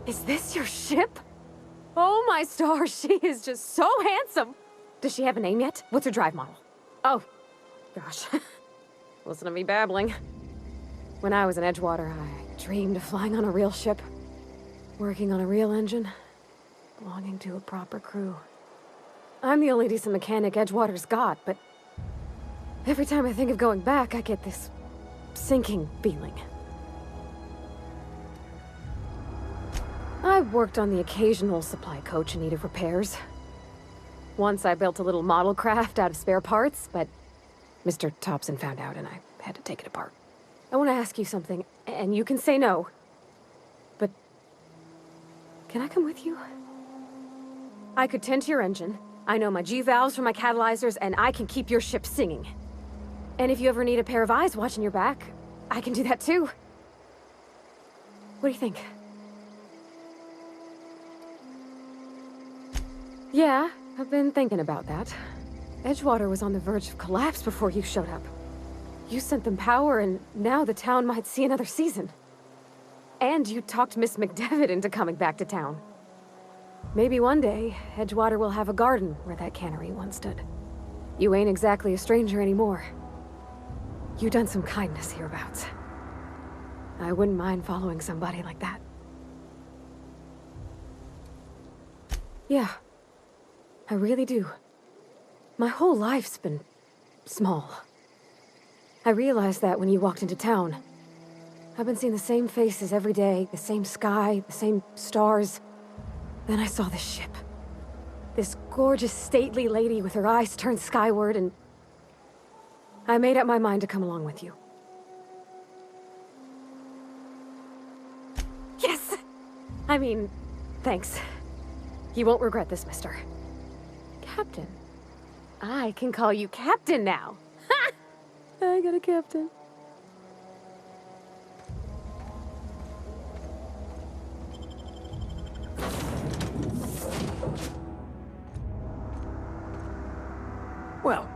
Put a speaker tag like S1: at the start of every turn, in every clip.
S1: Is this your ship? Oh my stars, she is just so handsome! Does she have a name yet? What's her drive model? Oh, gosh. Listen to me babbling. When I was in Edgewater, I dreamed of flying on a real ship, working on a real engine, belonging to a proper crew. I'm the only decent mechanic Edgewater's got, but every time I think of going back, I get this sinking feeling. I've worked on the occasional supply coach in need of repairs. Once I built a little model craft out of spare parts, but Mr. Thompson found out and I had to take it apart. I want to ask you something, and you can say no, but can I come with you? I could tend to your engine. I know my G-valves from my catalyzers, and I can keep your ship singing. And if you ever need a pair of eyes watching your back, I can do that too. What do you think? Yeah, I've been thinking about that. Edgewater was on the verge of collapse before you showed up. You sent them power, and now the town might see another season. And you talked Miss McDevitt into coming back to town. Maybe one day, Edgewater will have a garden where that cannery once stood. You ain't exactly a stranger anymore. You done some kindness hereabouts. I wouldn't mind following somebody like that. Yeah. I really do. My whole life's been small. I realized that when you walked into town. I've been seeing the same faces every day, the same sky, the same stars. Then I saw this ship. This gorgeous, stately lady with her eyes turned skyward, and I made up my mind to come along with you. Yes! I mean, thanks. You won't regret this, mister. Captain. I can call you Captain now. Ha! I got a captain.
S2: Well,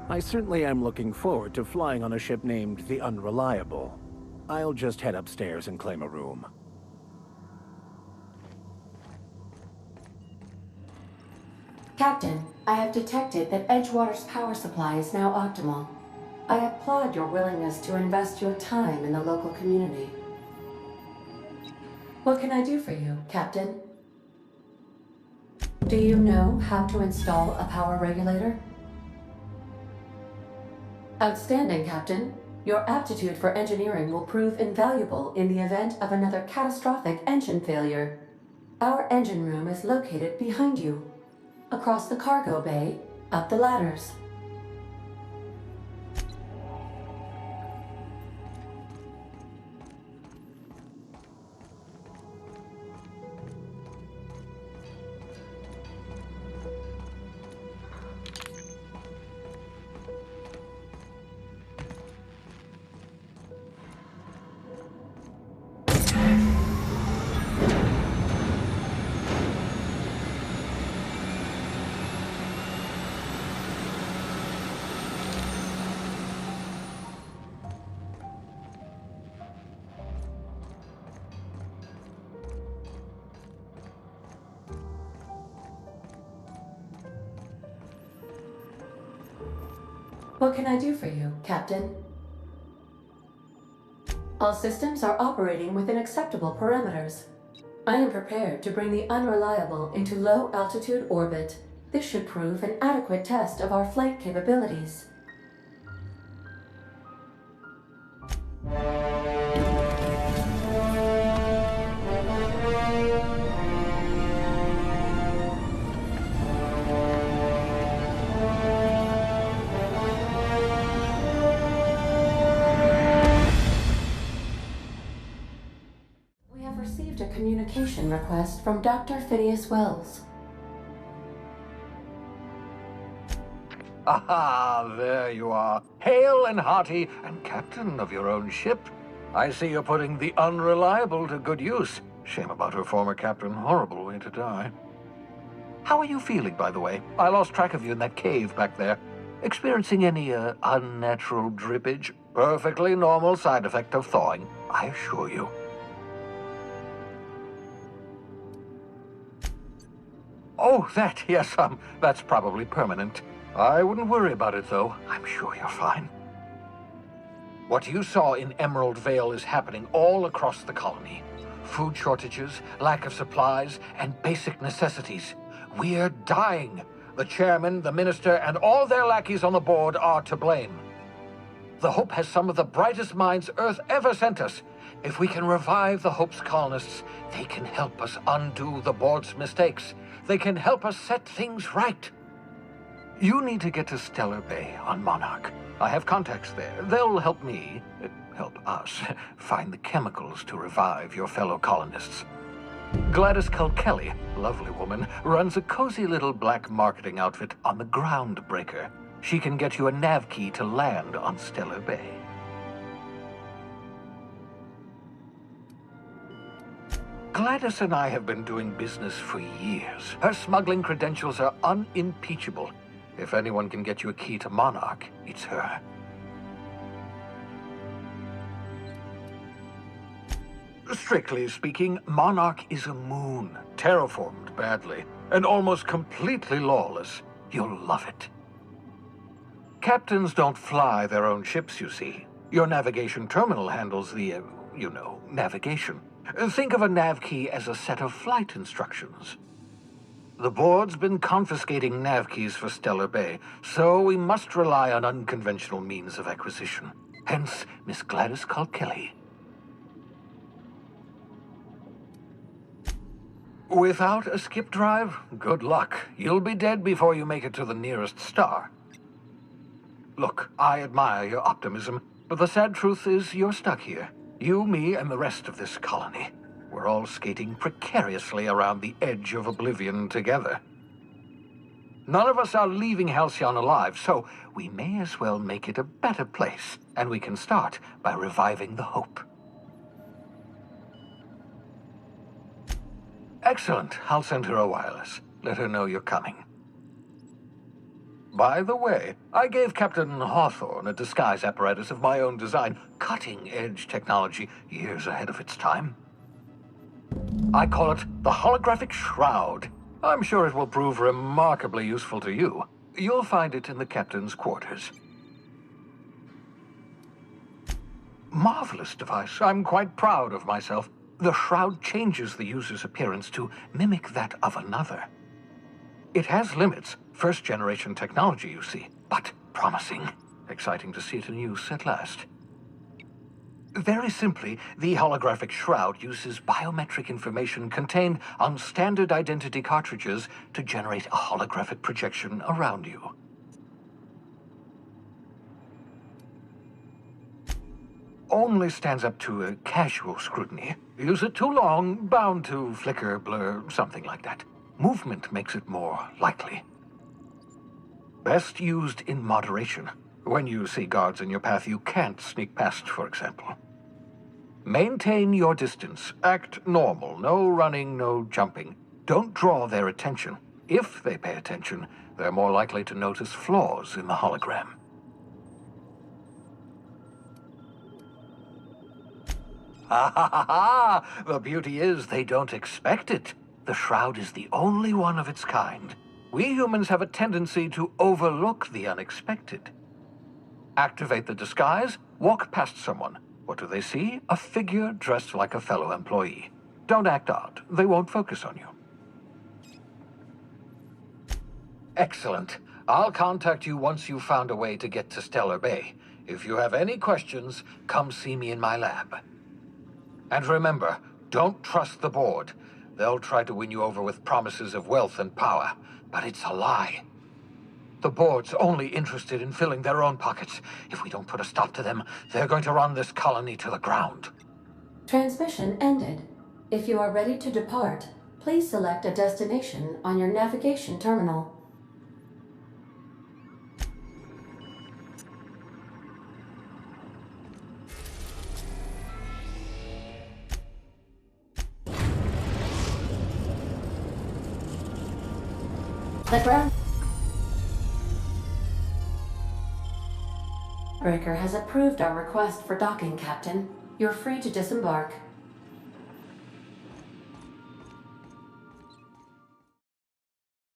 S2: I certainly am looking forward to flying on a ship named the Unreliable. I'll just head upstairs and claim a room.
S3: Captain, I have detected that Edgewater's power supply is now optimal. I applaud your willingness to invest your time in the local community. What can I do for you, Captain? Do you know how to install a power regulator? Outstanding, Captain. Your aptitude for engineering will prove invaluable in the event of another catastrophic engine failure. Our engine room is located behind you. Across the cargo bay, up the ladders. What can I do for you, Captain? All systems are operating within acceptable parameters. I am prepared to bring the Unreliable into low-altitude orbit. This should prove an adequate test of our flight capabilities. Communication request from Dr. Phineas Wells.
S4: Aha, there you are. Hale and hearty, and captain of your own ship. I see you're putting the Unreliable to good use. Shame about her former captain. Horrible way to die. How are you feeling, by the way? I lost track of you in that cave back there. Experiencing any, unnatural drippage? Perfectly normal side effect of thawing, I assure you. Oh, that, yes, that's probably permanent. I wouldn't worry about it, though. I'm sure you're fine. What you saw in Emerald Vale is happening all across the colony. Food shortages, lack of supplies, and basic necessities. We're dying. The chairman, the minister, and all their lackeys on the board are to blame. The Hope has some of the brightest minds Earth ever sent us. If we can revive the Hope's colonists, they can help us undo the board's mistakes. They can help us set things right. You need to get to Stellar Bay on Monarch. I have contacts there. They'll help help us, find the chemicals to revive your fellow colonists. Gladys Kelly, lovely woman, runs a cozy little black marketing outfit on the Groundbreaker. She can get you a nav key to land on Stellar Bay. Gladys and I have been doing business for years. Her smuggling credentials are unimpeachable. If anyone can get you a key to Monarch, it's her. Strictly speaking, Monarch is a moon, terraformed badly, and almost completely lawless. You'll love it. Captains don't fly their own ships, you see. Your navigation terminal handles the, navigation. Think of a nav key as a set of flight instructions. The board's been confiscating nav keys for Stellar Bay, so we must rely on unconventional means of acquisition. Hence, Miss Gladys Kelly. Without a skip drive, good luck. You'll be dead before you make it to the nearest star. Look, I admire your optimism, but the sad truth is you're stuck here. You, me, and the rest of this colony. We're all skating precariously around the edge of oblivion together. None of us are leaving Halcyon alive, so we may as well make it a better place, and we can start by reviving the Hope. Excellent. I'll send her a wireless. Let her know you're coming. By the way, I gave Captain Hawthorne a disguise apparatus of my own design, cutting-edge technology, years ahead of its time. I call it the Holographic Shroud. I'm sure it will prove remarkably useful to you. You'll find it in the captain's quarters. Marvelous device. I'm quite proud of myself. The shroud changes the user's appearance to mimic that of another. It has limits. First-generation technology, you see, but promising. Exciting to see it in use at last. Very simply, the holographic shroud uses biometric information contained on standard identity cartridges to generate a holographic projection around you. Only stands up to a casual scrutiny. Use it too long, bound to flicker, blur, something like that. Movement makes it more likely. Best used in moderation. When you see guards in your path you can't sneak past, for example. Maintain your distance. Act normal. No running, no jumping. Don't draw their attention. If they pay attention, they're more likely to notice flaws in the hologram. Ha ha ha ha! The beauty is they don't expect it. The shroud is the only one of its kind. We humans have a tendency to overlook the unexpected. Activate the disguise, walk past someone. What do they see? A figure dressed like a fellow employee. Don't act odd. They won't focus on you. Excellent. I'll contact you once you've found a way to get to Stellar Bay. If you have any questions, come see me in my lab. And remember, don't trust the board. They'll try to win you over with promises of wealth and power, but it's a lie. The board's only interested in filling their own pockets. If we don't put a stop to them, they're going to run this colony to the ground.
S3: Transmission ended. If you are ready to depart, please select a destination on your navigation terminal. The Groundbreaker has approved our request for docking, Captain. You're free to disembark.